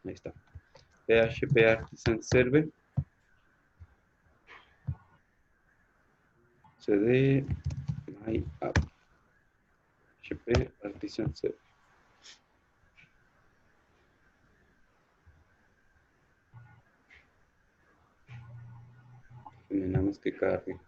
Ahí está. PHP Artisan Server. CD My App. PHP Artisan Server. Nada más que cargue.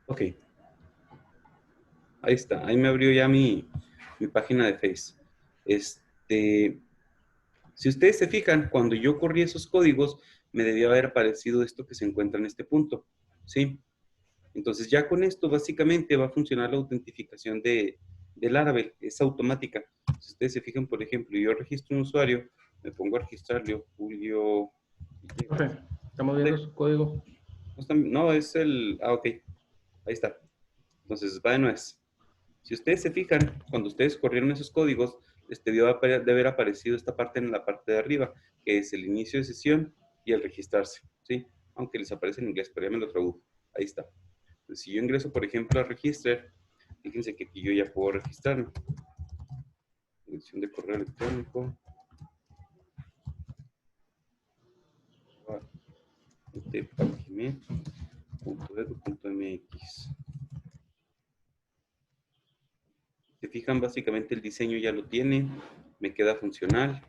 Ok. Ahí está. Ahí me abrió ya mi página de Face. Si ustedes se fijan, cuando yo corrí esos códigos, me debió haber aparecido esto que se encuentra en este punto. ¿Sí? Entonces ya con esto básicamente va a funcionar la autentificación del Laravel, es automática. Si ustedes se fijan, por ejemplo, yo registro un usuario, me pongo a registrarlo, Julio. Profe, estamos viendo su código. No, es el... Ah, ok, ahí está. Entonces va de nuez. Si ustedes se fijan, cuando ustedes corrieron esos códigos, les debió de haber aparecido esta parte en la parte de arriba, que es el inicio de sesión y el registrarse, ¿sí? Aunque les aparece en inglés, pero ya me lo tradujo. Ahí está. Entonces, si yo ingreso, por ejemplo, a Register, fíjense que aquí yo ya puedo registrarme. Dirección de correo electrónico. .edu.mx. Se fijan, básicamente el diseño ya lo tiene, me queda funcional.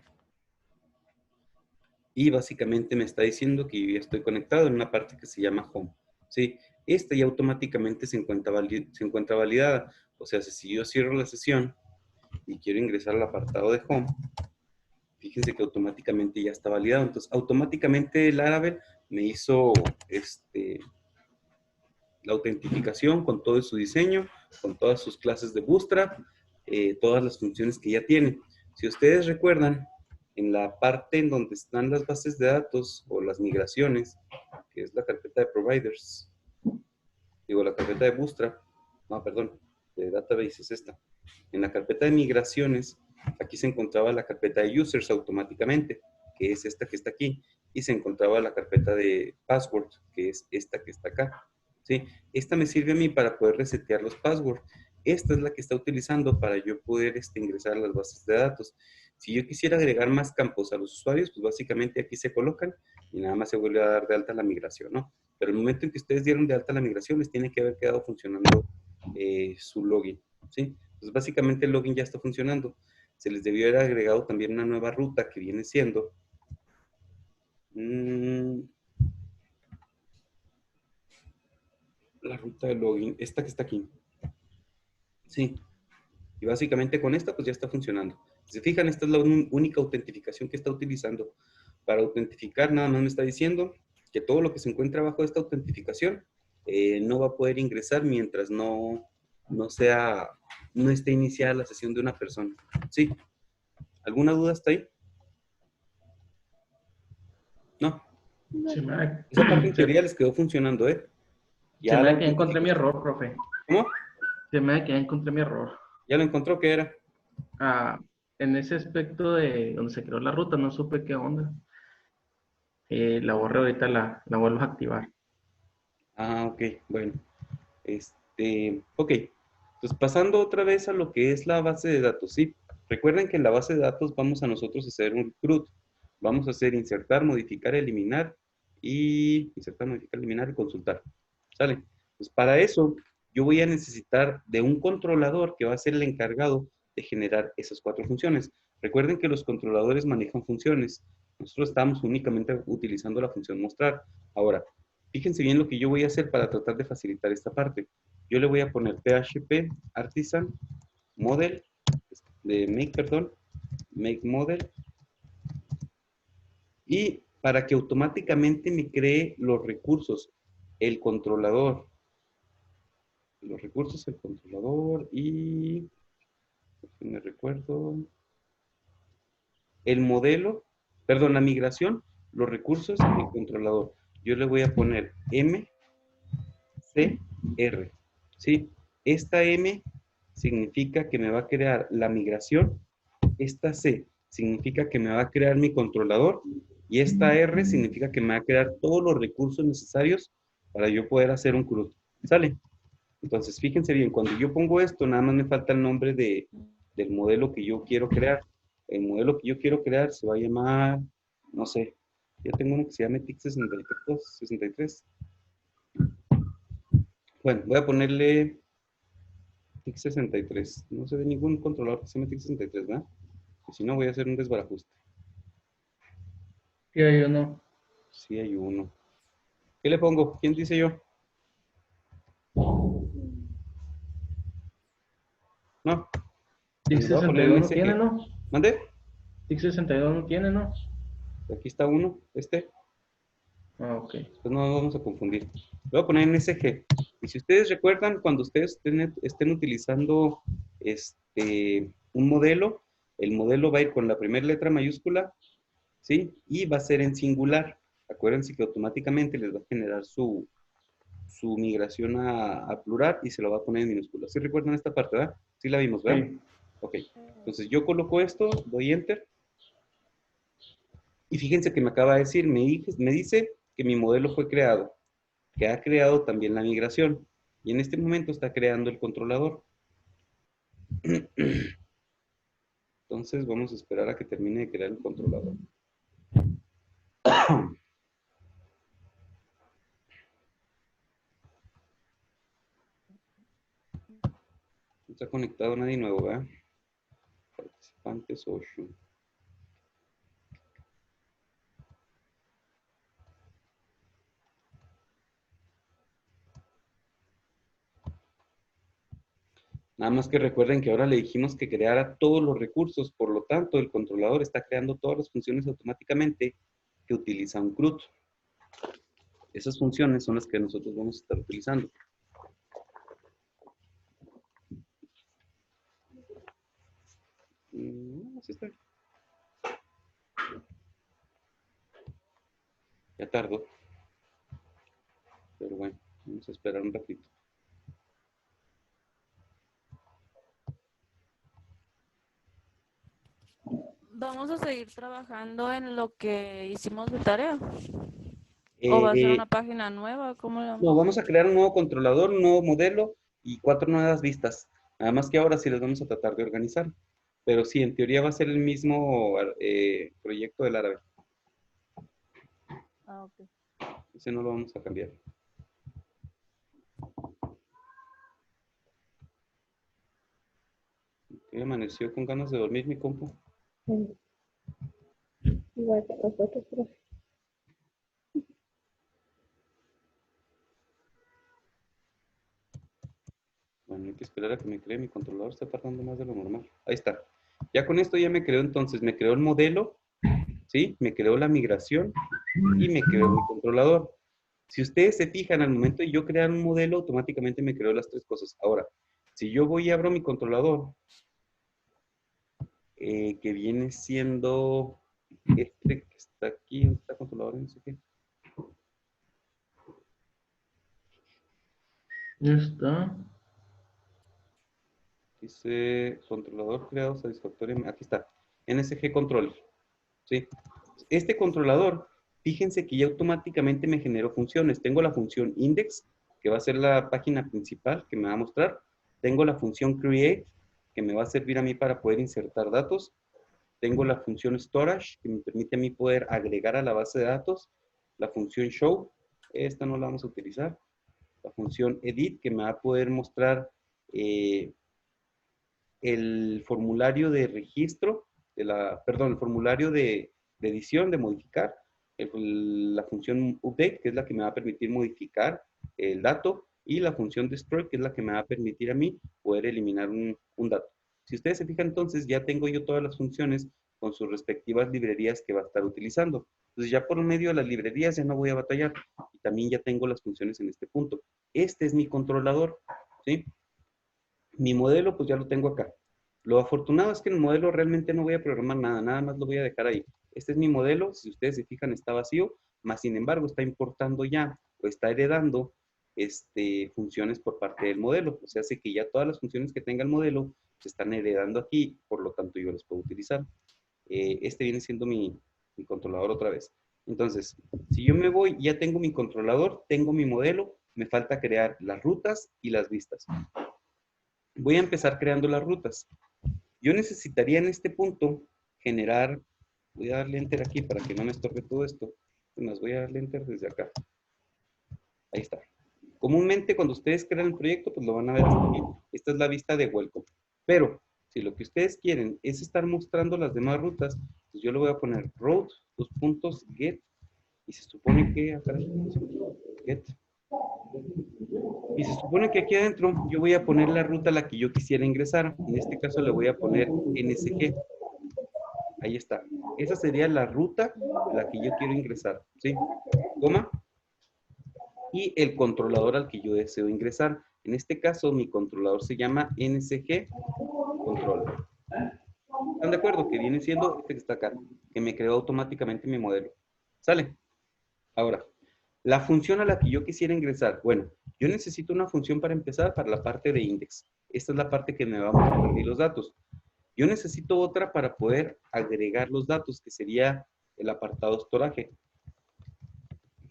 Y básicamente me está diciendo que yo ya estoy conectado en una parte que se llama Home. ¿Sí? Esta ya automáticamente se encuentra validada. O sea, si yo cierro la sesión y quiero ingresar al apartado de Home, fíjense que automáticamente ya está validado. Entonces, automáticamente el Laravel me hizo la autentificación con todo su diseño, con todas sus clases de Bootstrap, todas las funciones que ya tiene. Si ustedes recuerdan, en la parte en donde están las bases de datos o las migraciones, que es la carpeta de providers, digo, la carpeta de Bootstrap, no, perdón, de database es esta. En la carpeta de migraciones, aquí se encontraba la carpeta de users automáticamente, que es esta que está aquí, y se encontraba la carpeta de password, que es esta que está acá. ¿Sí? Esta me sirve a mí para poder resetear los passwords. Esta es la que está utilizando para yo poder ingresar a las bases de datos. Si yo quisiera agregar más campos a los usuarios, pues básicamente aquí se colocan y nada más se vuelve a dar de alta la migración, ¿no? Pero el momento en que ustedes dieron de alta la migración, les tiene que haber quedado funcionando su login, ¿sí? Entonces, básicamente el login ya está funcionando. Se les debió haber agregado también una nueva ruta que viene siendo la ruta de login, esta que está aquí. Sí. Y básicamente con esta pues ya está funcionando. Si se fijan, esta es la única autentificación que está utilizando. Para autentificar nada más me está diciendo que todo lo que se encuentra abajo de esta autentificación no va a poder ingresar mientras no esté iniciada la sesión de una persona. ¿Sí? ¿Alguna duda hasta ahí? No. Esa parte en teoría les quedó funcionando, ¿eh? Se Ya me la da que encontré mi autentificación. error, profe. ¿Cómo? Se me da que encontré mi error. ¿Ya lo encontró? ¿Qué era? Ah, en ese aspecto de donde se creó la ruta, no supe qué onda. La borré ahorita, la vuelvo a activar. Ah, ok, bueno. Ok. Entonces, pasando otra vez a lo que es la base de datos, ¿sí? Recuerden que en la base de datos vamos a nosotros a hacer un CRUD. Vamos a hacer insertar, modificar, eliminar y insertar, modificar, eliminar y consultar. ¿Sale? Pues para eso yo voy a necesitar de un controlador que va a ser el encargado de generar esas 4 funciones. Recuerden que los controladores manejan funciones. Nosotros estamos únicamente utilizando la función mostrar. Ahora, fíjense bien lo que yo voy a hacer para tratar de facilitar esta parte. Yo le voy a poner PHP Artisan Model, de make, perdón, make model, y para que automáticamente me cree los recursos, el controlador, los recursos, el controlador y, me recuerdo, el modelo, perdón, la migración, los recursos y el controlador. Yo le voy a poner MCR, ¿sí? Esta M significa que me va a crear la migración. Esta C significa que me va a crear mi controlador y esta R significa que me va a crear todos los recursos necesarios para yo poder hacer un CRUD. ¿Sale? Entonces, fíjense bien, cuando yo pongo esto, nada más me falta el nombre del modelo que yo quiero crear. El modelo que yo quiero crear se va a llamar, no sé, ya tengo uno que se llama TIC63. Bueno, voy a ponerle TIC63. No se ve ningún controlador que se llame TIC63, ¿verdad? Y si no, voy a hacer un desbarajuste. Sí, yo no. Sí hay uno. ¿Qué le pongo? ¿Quién dice yo? No. TIC Bueno, lo voy a poner 62 en no tiene, SG. ¿no? ¿Mande? TIC 62 no tiene, ¿no? Aquí está uno, este. Ah, ok. Pues no nos vamos a confundir. Lo voy a poner en SG. Y si ustedes recuerdan, cuando ustedes estén utilizando un modelo, el modelo va a ir con la primera letra mayúscula, ¿sí? Y va a ser en singular. Acuérdense que automáticamente les va a generar su migración a plural y se lo va a poner en minúscula. ¿Sí recuerdan esta parte, verdad? Sí la vimos, ¿verdad? Sí. Ok. Entonces yo coloco esto, doy Enter. Y fíjense que me acaba de decir, me dice que mi modelo fue creado, que ha creado también la migración. Y en este momento está creando el controlador. Entonces vamos a esperar a que termine de crear el controlador. No está conectado nadie nuevo, ¿verdad? Participantes 8. Nada más que recuerden que ahora le dijimos que creara todos los recursos, por lo tanto el controlador está creando todas las funciones automáticamente que utiliza un CRUD. Esas funciones son las que nosotros vamos a estar utilizando. Así está. Ya tardó. Pero bueno, vamos a esperar un ratito. ¿Vamos a seguir trabajando en lo que hicimos de tarea? ¿O va a ser Eh, una página nueva? ¿Cómo la no, vamos a vamos a hacer? crear un nuevo controlador, un nuevo modelo y 4 nuevas vistas. Nada más que ahora sí les vamos a tratar de organizar. Pero sí, en teoría va a ser el mismo proyecto del árabe. Ah, ok. Ese no lo vamos a cambiar. Hoy amaneció con ganas de dormir mi compu. Sí, igual que nosotros, profe. Bueno, hay que esperar a que me cree mi controlador. Está tardando más de lo normal. Ahí está. Ya con esto ya me creó entonces. Me creó el modelo, ¿sí? Me creó la migración y me creó mi controlador. Si ustedes se fijan, al momento de yo crear un modelo, automáticamente me creó las tres cosas. Ahora, si yo voy y abro mi controlador, que viene siendo este que está aquí, está controlador, no sé qué. Ya está. Dice controlador creado satisfactoriamente. Aquí está. NSG Control. ¿Sí? Este controlador, fíjense que ya automáticamente me generó funciones. Tengo la función index, que va a ser la página principal que me va a mostrar. Tengo la función create, que me va a servir a mí para poder insertar datos. Tengo la función storage, que me permite a mí poder agregar a la base de datos. La función show, esta no la vamos a utilizar. La función edit, que me va a poder mostrar eh, el formulario de registro, perdón, el formulario de edición, de modificar, la función update, que es la que me va a permitir modificar el dato, y la función destroy, que es la que me va a permitir a mí poder eliminar un dato. Si ustedes se fijan, entonces ya tengo yo todas las funciones con sus respectivas librerías que va a estar utilizando. Entonces ya por medio de las librerías ya no voy a batallar. Y también ya tengo las funciones en este punto. Este es mi controlador, ¿sí? Mi modelo, pues ya lo tengo acá. Lo afortunado es que en el modelo realmente no voy a programar nada, nada más lo voy a dejar ahí. Este es mi modelo, si ustedes se fijan está vacío, más sin embargo está importando ya o está heredando funciones por parte del modelo. O sea, hace que ya todas las funciones que tenga el modelo se están heredando aquí, por lo tanto yo las puedo utilizar. Este viene siendo mi controlador otra vez. Entonces, si yo me voy, ya tengo mi controlador, tengo mi modelo, me falta crear las rutas y las vistas. Voy a empezar creando las rutas. Yo necesitaría en este punto generar, voy a darle enter aquí para que no me estorbe todo esto. Además, voy a darle enter desde acá. Ahí está. Comúnmente cuando ustedes crean el proyecto, pues lo van a ver hasta aquí. Esta es la vista de welcome. Pero si lo que ustedes quieren es estar mostrando las demás rutas, pues yo le voy a poner route, dos puntos, get, y se supone que, get. Y se supone que aquí adentro yo voy a poner la ruta a la que yo quisiera ingresar. En este caso le voy a poner NSG. Ahí está. Esa sería la ruta a la que yo quiero ingresar. ¿Sí? Coma. Y el controlador al que yo deseo ingresar. En este caso, mi controlador se llama NSG Controller. ¿Están de acuerdo? Que viene siendo este que está acá, que me creó automáticamente mi modelo. ¿Sale? Ahora, la función a la que yo quisiera ingresar. Bueno, yo necesito una función para empezar para la parte de index. Esta es la parte que me va a mostrar los datos. Yo necesito otra para poder agregar los datos, que sería el apartado storage.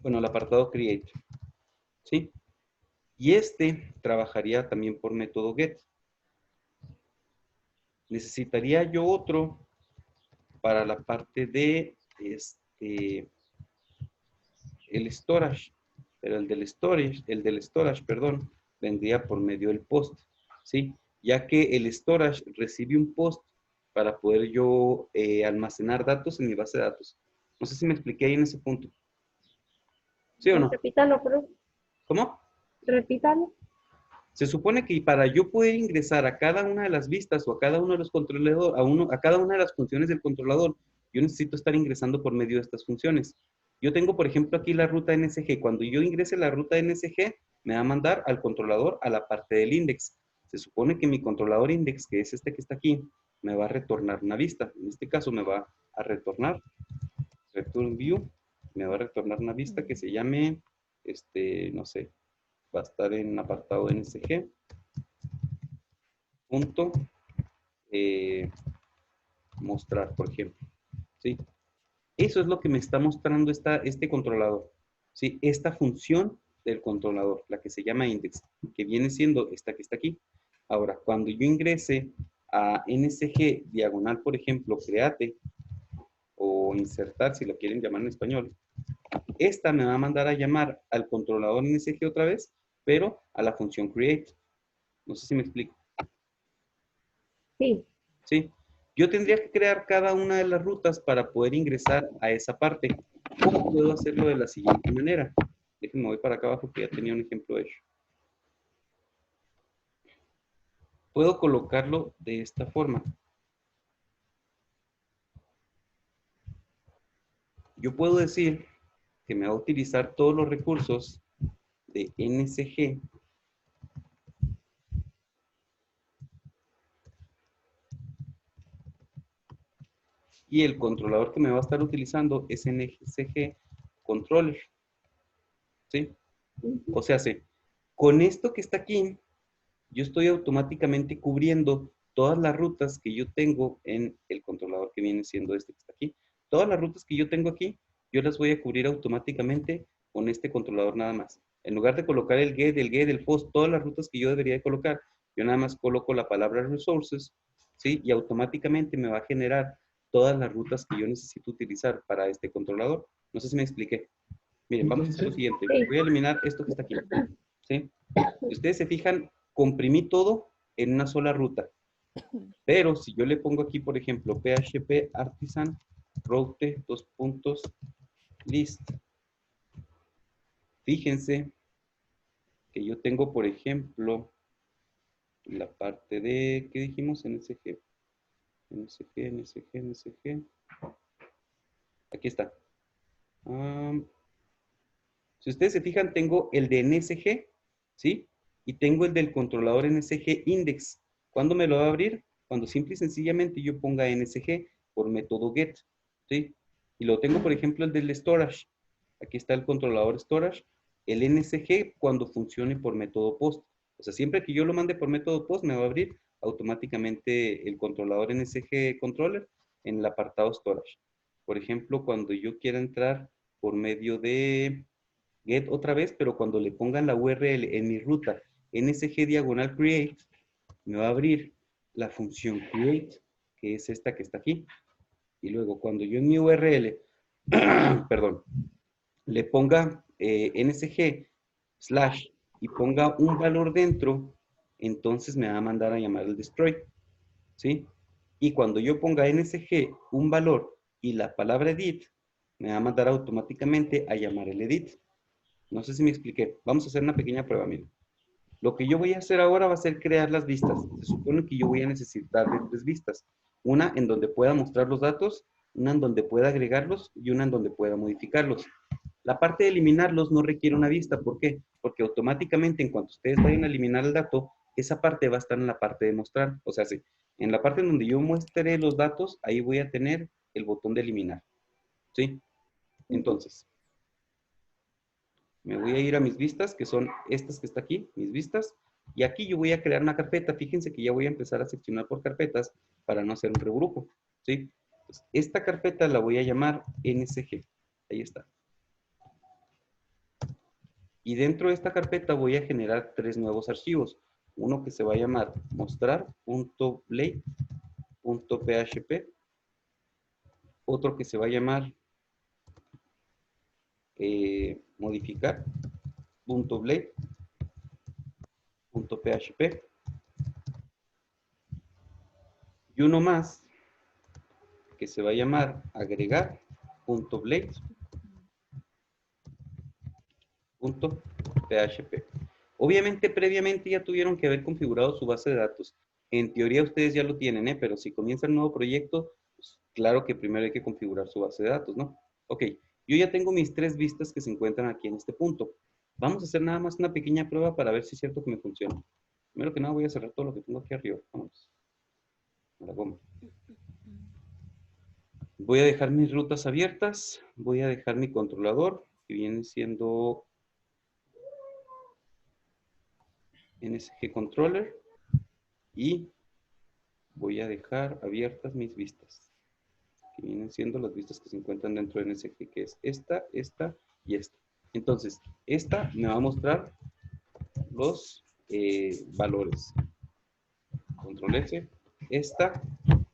Bueno, el apartado create. ¿Sí? Y este trabajaría también por método get. Necesitaría yo otro para la parte de el storage. Pero el del storage, perdón, vendría por medio del post. ¿Sí? Ya que el storage recibe un post para poder yo almacenar datos en mi base de datos. No sé si me expliqué ahí en ese punto. ¿Sí o no? Repítalo, profe. ¿Cómo? Repítalo. Se supone que para yo poder ingresar a cada una de las vistas o a cada uno de los controladores, a cada una de las funciones del controlador, yo necesito estar ingresando por medio de estas funciones. Yo tengo, por ejemplo, aquí la ruta NSG. Cuando yo ingrese la ruta NSG, me va a mandar al controlador a la parte del index. Se supone que mi controlador index, que es este que está aquí, me va a retornar una vista. En este caso me va a retornar return view, me va a retornar una vista que se llame, no sé, va a estar en apartado NSG. Punto mostrar, por ejemplo. ¿Sí? Eso es lo que me está mostrando este controlador. ¿Sí? Esta función del controlador, la que se llama index, que viene siendo esta que está aquí. Ahora, cuando yo ingrese a NSG diagonal, por ejemplo, create o insertar, si lo quieren llamar en español, esta me va a mandar a llamar al controlador NSG otra vez, pero a la función create. No sé si me explico. Sí. ¿Sí? Yo tendría que crear cada una de las rutas para poder ingresar a esa parte. ¿Cómo puedo hacerlo de la siguiente manera? Déjenme voy para acá abajo que ya tenía un ejemplo hecho. Puedo colocarlo de esta forma. Yo puedo decir que me va a utilizar todos los recursos de NSG y el controlador que me va a estar utilizando es NSG Controller. ¿Sí? O sea, con esto que está aquí, yo estoy automáticamente cubriendo todas las rutas que yo tengo en el controlador que viene siendo este que está aquí. Todas las rutas que yo tengo aquí, yo las voy a cubrir automáticamente con este controlador nada más. En lugar de colocar el get, el post, todas las rutas que yo debería de colocar, yo nada más coloco la palabra resources, ¿sí? Y automáticamente me va a generar todas las rutas que yo necesito utilizar para este controlador. No sé si me expliqué. Miren, vamos a hacer lo siguiente. Voy a eliminar esto que está aquí. ¿Sí? Si ustedes se fijan, comprimí todo en una sola ruta. Pero si yo le pongo aquí, por ejemplo, PHP Artisan route dos puntos list. Fíjense que yo tengo, por ejemplo, la parte de, ¿qué dijimos? NSG. NSG. Aquí está. Si ustedes se fijan, tengo el de NSG, ¿sí? Y tengo el del controlador NSG index. ¿Cuándo me lo va a abrir? Cuando simple y sencillamente yo ponga NSG por método get, ¿sí? Y lo tengo, por ejemplo, el del storage. Aquí está el controlador storage. El NSG cuando funcione por método post. O sea, siempre que yo lo mande por método post, me va a abrir automáticamente el controlador NSG controller en el apartado storage. Por ejemplo, cuando yo quiera entrar por medio de get otra vez, pero cuando le pongan la URL en mi ruta nsg diagonal create, me va a abrir la función create, que es esta que está aquí. Y luego cuando yo en mi URL, perdón, le ponga nsg slash y ponga un valor dentro, entonces me va a mandar a llamar el destroy, ¿sí? Y cuando yo ponga nsg un valor y la palabra edit, me va a mandar automáticamente a llamar el edit. No sé si me expliqué. Vamos a hacer una pequeña prueba, miren. Lo que yo voy a hacer ahora va a ser crear las vistas. Se supone que yo voy a necesitar de 3 vistas. Una en donde pueda mostrar los datos, una en donde pueda agregarlos y una en donde pueda modificarlos. La parte de eliminarlos no requiere una vista. ¿Por qué? Porque automáticamente en cuanto ustedes vayan a eliminar el dato, esa parte va a estar en la parte de mostrar. O sea, sí, en la parte en donde yo muestre los datos, ahí voy a tener el botón de eliminar. ¿Sí? Entonces, me voy a ir a mis vistas, que son estas que está aquí, mis vistas. Y aquí yo voy a crear una carpeta. Fíjense que ya voy a empezar a seccionar por carpetas para no hacer un regrupo. ¿Sí? Entonces, esta carpeta la voy a llamar nsg. Ahí está. Y dentro de esta carpeta voy a generar 3 nuevos archivos. Uno que se va a llamar mostrar.blade.php. Otro que se va a llamar modificar.blade.php. Y uno más que se va a llamar agregar.blade.php. Obviamente, previamente ya tuvieron que haber configurado su base de datos. En teoría ustedes ya lo tienen, pero si comienza el nuevo proyecto, pues, claro que primero hay que configurar su base de datos, ¿no? Ok, yo ya tengo mis 3 vistas que se encuentran aquí en este punto. Vamos a hacer nada más una pequeña prueba para ver si es cierto que me funciona. Primero que nada voy a cerrar todo lo que tengo aquí arriba. Vamos. A la goma. Voy a dejar mis rutas abiertas. Voy a dejar mi controlador, que viene siendo NSG Controller. Y voy a dejar abiertas mis vistas, que vienen siendo las vistas que se encuentran dentro de NSG, que es esta, esta y esta. Entonces, esta me va a mostrar los valores. Control S. Esta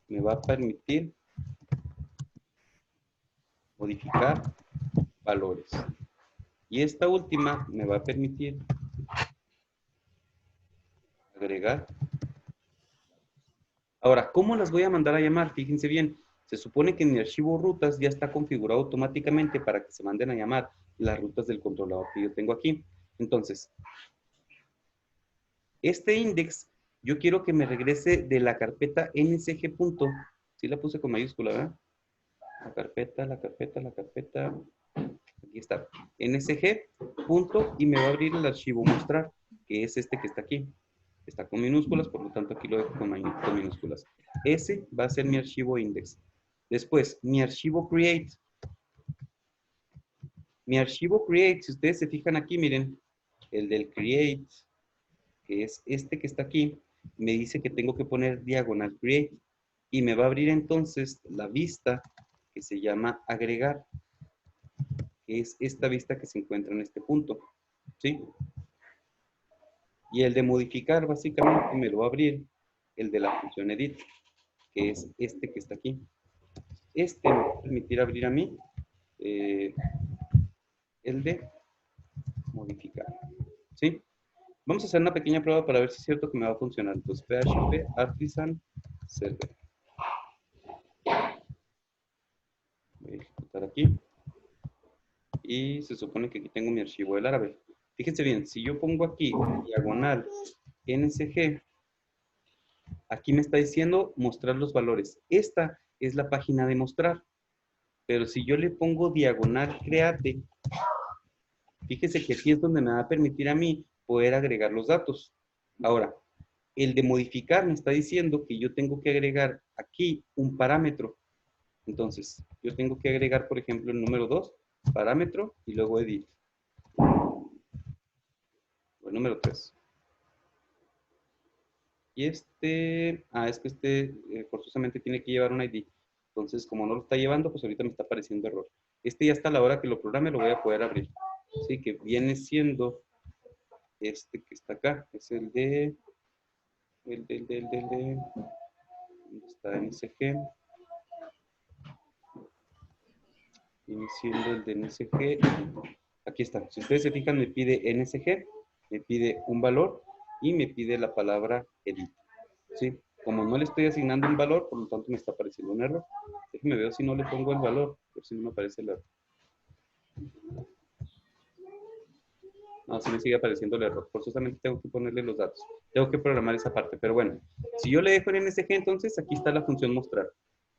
me va a permitir modificar valores. Y esta última me va a permitir agregar. Ahora, ¿cómo las voy a mandar a llamar? Fíjense bien, se supone que en mi archivo rutas ya está configurado automáticamente para que se manden a llamar las rutas del controlador que yo tengo aquí. Entonces, este index, yo quiero que me regrese de la carpeta nsg. Sí la puse con mayúscula, ¿verdad? La carpeta, aquí está, nsg, punto, y me va a abrir el archivo mostrar, que es este que está aquí. Está con minúsculas, por lo tanto aquí lo dejo con minúsculas. Ese va a ser mi archivo index. Después, mi archivo create. Mi archivo create, si ustedes se fijan aquí, miren, el del create, que es este que está aquí, me dice que tengo que poner diagonal create. Y me va a abrir entonces la vista que se llama agregar, que es esta vista que se encuentra en este punto. ¿Sí? Y el de modificar, básicamente, me lo va a abrir el de la función edit, que es este que está aquí. Este me va a permitir abrir a mí el de modificar. ¿Sí? Vamos a hacer una pequeña prueba para ver si es cierto que me va a funcionar. Entonces, php artisan server. Voy a ejecutar aquí. Y se supone que aquí tengo mi archivo del árabe. Fíjense bien, si yo pongo aquí diagonal nsg, aquí me está diciendo mostrar los valores. Esta es la página de mostrar. Pero si yo le pongo diagonal create, fíjese que aquí es donde me va a permitir a mí poder agregar los datos. Ahora, el de modificar me está diciendo que yo tengo que agregar aquí un parámetro. Entonces, yo tengo que agregar, por ejemplo, el número 2, parámetro, y luego edit. O el número 3. Y es que forzosamente tiene que llevar un ID. Entonces, como no lo está llevando, pues ahorita me está apareciendo error. Este ya está a la hora que lo programe, lo voy a poder abrir. Sí, que viene siendo este que está acá. Es el de... ¿Dónde está NSG? Viene siendo el de NSG. Aquí está. Si ustedes se fijan, me pide NSG, me pide un valor y me pide la palabra edit. ¿Sí? Como no le estoy asignando un valor, por lo tanto me está apareciendo un error. Déjenme ver si no le pongo el valor, por si no me aparece el error. No, si me sigue apareciendo el error. Forzosamente tengo que ponerle los datos. Tengo que programar esa parte. Pero bueno, si yo le dejo en NSG, entonces aquí está la función mostrar.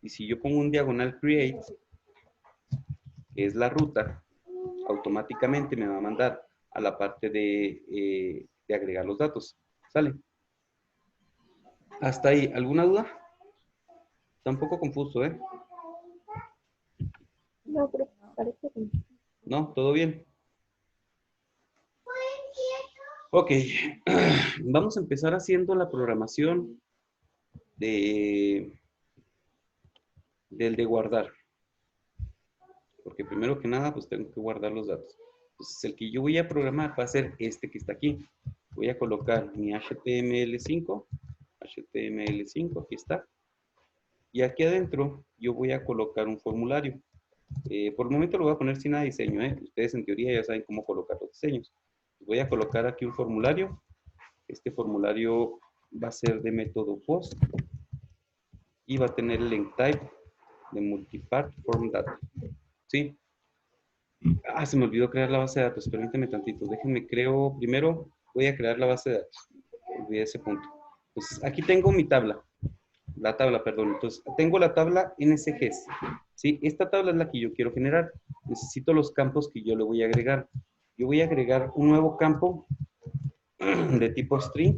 Y si yo pongo un diagonal create, que es la ruta, automáticamente me va a mandar a la parte de agregar los datos. ¿Sale? Hasta ahí. ¿Alguna duda? Está un poco confuso, ¿eh? No, pero parece que ¿No? ¿Todo bien? Ok. Vamos a empezar haciendo la programación del de guardar. Porque primero que nada, pues tengo que guardar los datos. Entonces, el que yo voy a programar va a ser este que está aquí. Voy a colocar mi HTML5. HTML5, aquí está. Y aquí adentro yo voy a colocar un formulario. Por el momento lo voy a poner sin nada de diseño. Ustedes en teoría ya saben cómo colocar los diseños. Voy a colocar aquí un formulario. Este formulario va a ser de método post y va a tener el link type de multipart form data. ¿Sí? Ah, se me olvidó crear la base de datos. Permíteme tantito. Déjenme creo. Primero voy a crear la base de datos. Olvidé ese punto. Entonces, aquí tengo mi tabla. La tabla, perdón. Entonces, tengo la tabla NSGs. ¿Sí? Esta tabla es la que yo quiero generar. Necesito los campos que yo le voy a agregar. Yo voy a agregar un nuevo campo de tipo string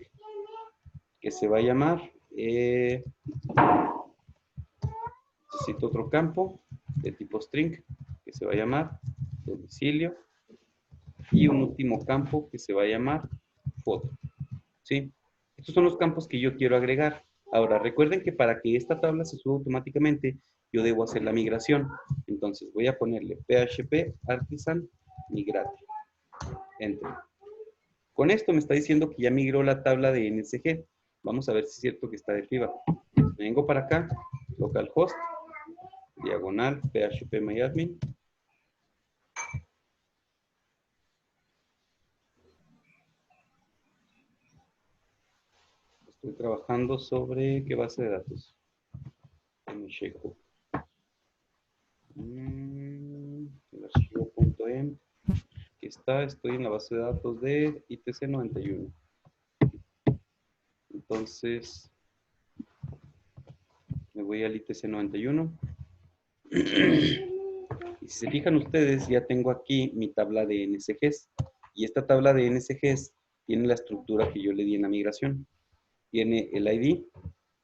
que se va a llamar... necesito otro campo de tipo string que se va a llamar domicilio y un último campo que se va a llamar foto. ¿Sí? Estos son los campos que yo quiero agregar. Ahora, recuerden que para que esta tabla se suba automáticamente, yo debo hacer la migración. Entonces, voy a ponerle php artisan migrate. Enter. Con esto me está diciendo que ya migró la tabla de NSG. Vamos a ver si es cierto que está de arriba. Vengo para acá, localhost, diagonal, phpMyAdmin. Estoy trabajando sobre qué base de datos. El archivo.em. Aquí está, estoy en la base de datos de ITC91. Entonces, me voy al ITC91. Y si se fijan ustedes, ya tengo aquí mi tabla de NSGs. Y esta tabla de NSGs tiene la estructura que yo le di en la migración. Tiene el ID,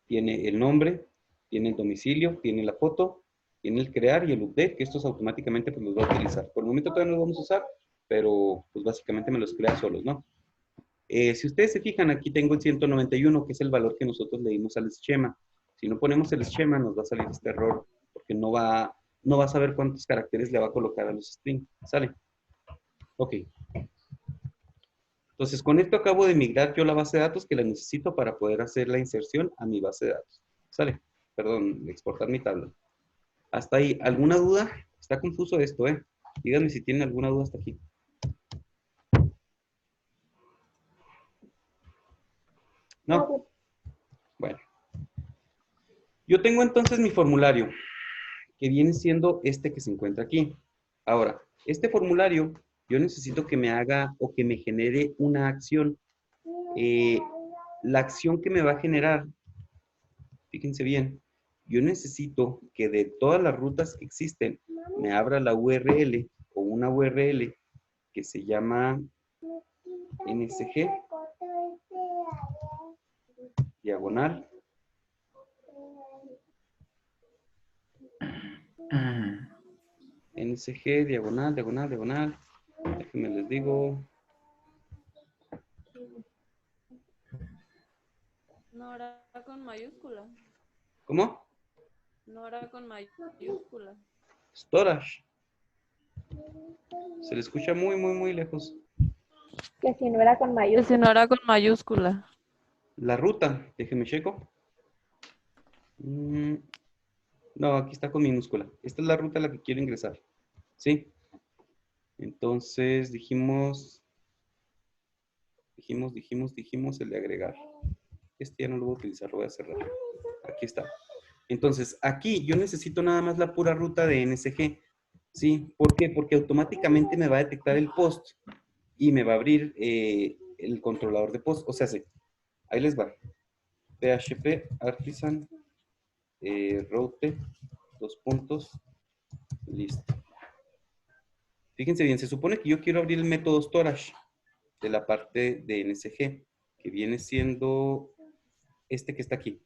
tiene el nombre, tiene el domicilio, tiene la foto, tiene el crear y el update, que estos automáticamente pues los voy a utilizar. Por el momento todavía no los vamos a usar, pero pues básicamente me los crea solos, ¿no? Si ustedes se fijan, aquí tengo el 191, que es el valor que nosotros le dimos al esquema. Si no ponemos el esquema, nos va a salir este error, porque no va a saber cuántos caracteres le va a colocar a los strings. ¿Sale? Ok. Entonces, con esto acabo de migrar yo la base de datos que la necesito para poder hacer la inserción a mi base de datos. ¿Sale? Perdón, exportar mi tabla. Hasta ahí, ¿alguna duda? Está confuso esto, ¿eh? Díganme si tienen alguna duda hasta aquí. ¿No? Bueno. Yo tengo entonces mi formulario, que viene siendo este que se encuentra aquí. Ahora, este formulario, yo necesito que me haga o que me genere una acción. La acción que me va a generar, fíjense bien, yo necesito que de todas las rutas que existen, me abra la URL o una URL que se llama NSG, diagonal, NSG, diagonal, diagonal, diagonal. Déjenme les digo. No era con mayúscula. ¿Cómo? No era con mayúscula. Storage. Se le escucha muy, muy, muy lejos. Que si no era con Que mayúscula. si no era con mayúscula. La ruta, déjeme checo. No, aquí está con minúscula. Esta es la ruta a la que quiero ingresar. ¿Sí? Entonces dijimos el de agregar. Este ya no lo voy a utilizar, lo voy a cerrar. Aquí está. Entonces, aquí yo necesito nada más la pura ruta de NSG. ¿Sí? ¿Por qué? Porque automáticamente me va a detectar el post y me va a abrir el controlador de post. O sea, sí, ahí les va. PHP artisan route, dos puntos, listo. Fíjense bien, se supone que yo quiero abrir el método storage de la parte de NSG, que viene siendo este que está aquí,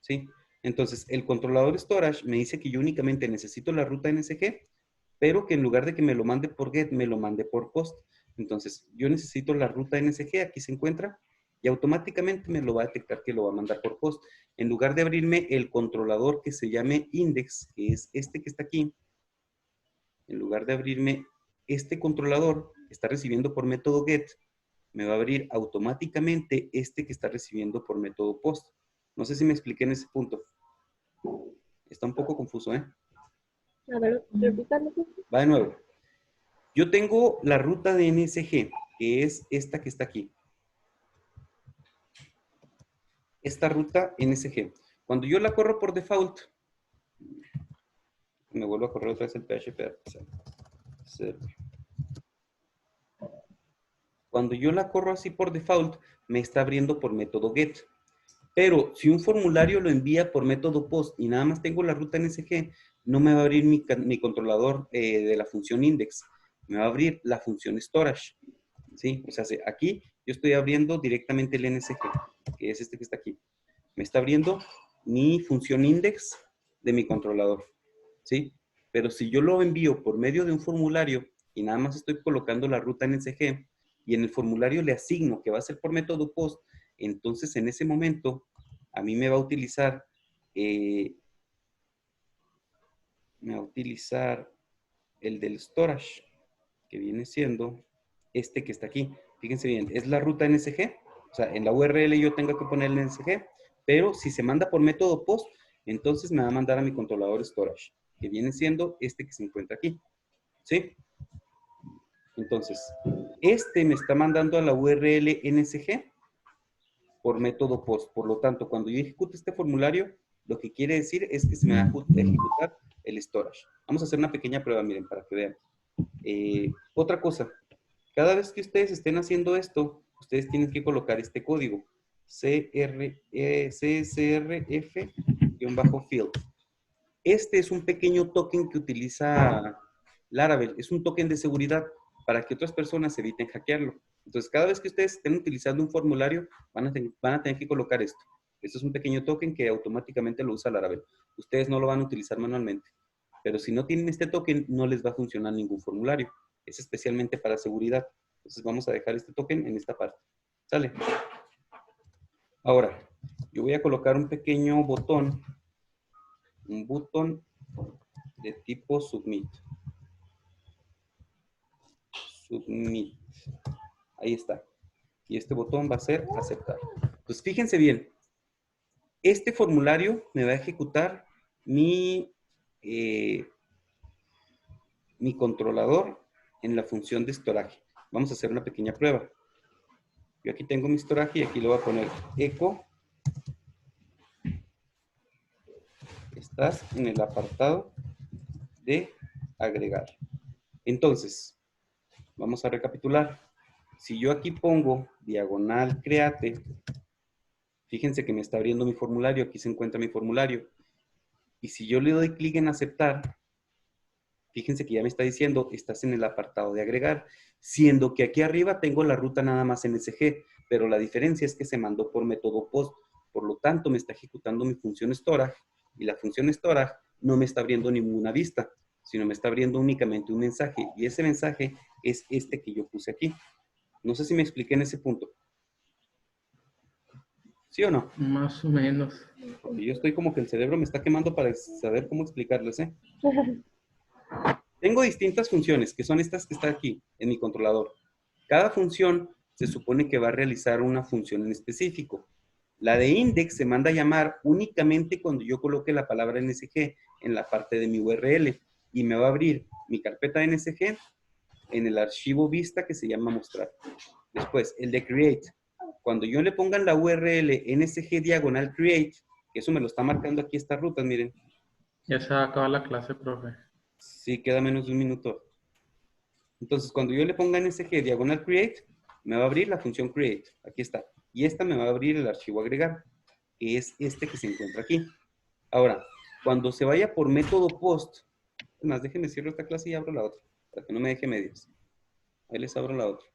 ¿sí? Entonces, el controlador storage me dice que yo únicamente necesito la ruta NSG, pero que en lugar de que me lo mande por get, me lo mande por post. Entonces, yo necesito la ruta NSG, aquí se encuentra, y automáticamente me lo va a detectar que lo va a mandar por post. En lugar de abrirme el controlador que se llame index, que es este que está aquí, en lugar de abrirme este controlador que está recibiendo por método get, me va a abrir automáticamente este que está recibiendo por método post. No sé si me expliqué en ese punto. Está un poco confuso, ¿eh? A ver, repítalo. Va de nuevo. Yo tengo la ruta de NSG, que es esta que está aquí. Esta ruta NSG. Cuando yo la corro por default, me vuelvo a correr otra vez el PHP. Cuando yo la corro así por default, me está abriendo por método get. Pero si un formulario lo envía por método post y nada más tengo la ruta NSG, no me va a abrir mi controlador de la función index. Me va a abrir la función storage. ¿Sí? O sea, aquí yo estoy abriendo directamente el NSG, que es este que está aquí. Me está abriendo mi función index de mi controlador. ¿Sí? Pero si yo lo envío por medio de un formulario y nada más estoy colocando la ruta NSG y en el formulario le asigno que va a ser por método post, entonces en ese momento a mí me va a utilizar el del storage, que viene siendo este que está aquí. Fíjense bien, es la ruta NSG. O sea, en la URL yo tengo que poner el NSG, pero si se manda por método post, entonces me va a mandar a mi controlador storage, que viene siendo este que se encuentra aquí. ¿Sí? Entonces, este me está mandando a la URL NSG por método post. Por lo tanto, cuando yo ejecute este formulario, lo que quiere decir es que se me va a ejecutar el storage. Vamos a hacer una pequeña prueba, miren, para que vean. Otra cosa, cada vez que ustedes estén haciendo esto, ustedes tienen que colocar este código, CSRF-field. Este es un pequeño token que utiliza Laravel, es un token de seguridad para que otras personas eviten hackearlo. Entonces, cada vez que ustedes estén utilizando un formulario, van a tener que colocar esto. Esto es un pequeño token que automáticamente lo usa Laravel. Ustedes no lo van a utilizar manualmente. Pero si no tienen este token, no les va a funcionar ningún formulario. Es especialmente para seguridad. Entonces, vamos a dejar este token en esta parte. ¿Sale? Ahora, yo voy a colocar un pequeño botón. Un botón de tipo submit. Submit. Ahí está. Y este botón va a ser aceptar. Entonces, fíjense bien. Este formulario me va a ejecutar mi controlador en la función de storage. Vamos a hacer una pequeña prueba. Yo aquí tengo mi storage y aquí le voy a poner echo. Estás en el apartado de agregar. Entonces, vamos a recapitular. Si yo aquí pongo diagonal create, fíjense que me está abriendo mi formulario. Aquí se encuentra mi formulario. Y si yo le doy clic en aceptar, fíjense que ya me está diciendo, estás en el apartado de agregar, siendo que aquí arriba tengo la ruta nada más NSG, pero la diferencia es que se mandó por método post. Por lo tanto, me está ejecutando mi función storage y la función storage no me está abriendo ninguna vista, sino me está abriendo únicamente un mensaje y ese mensaje es este que yo puse aquí. No sé si me expliqué en ese punto. ¿Sí o no? Más o menos. Porque yo estoy como que el cerebro me está quemando para saber cómo explicarles, ¿eh? Tengo distintas funciones, que son estas que están aquí, en mi controlador. Cada función se supone que va a realizar una función en específico. La de index se manda a llamar únicamente cuando yo coloque la palabra NSG en la parte de mi URL y me va a abrir mi carpeta NSG en el archivo vista que se llama mostrar. Después, el de create. Cuando yo le ponga en la URL nsg diagonal create, que eso me lo está marcando aquí estas rutas, miren. Ya se va a acabar la clase, profe. Sí, queda menos de un minuto. Entonces, cuando yo le ponga nsg diagonal create, me va a abrir la función create. Aquí está. Y esta me va a abrir el archivo agregar, que es este que se encuentra aquí. Ahora, cuando se vaya por método post, más déjenme cierro esta clase y abro la otra, para que no me deje medias. Ahí les abro la otra.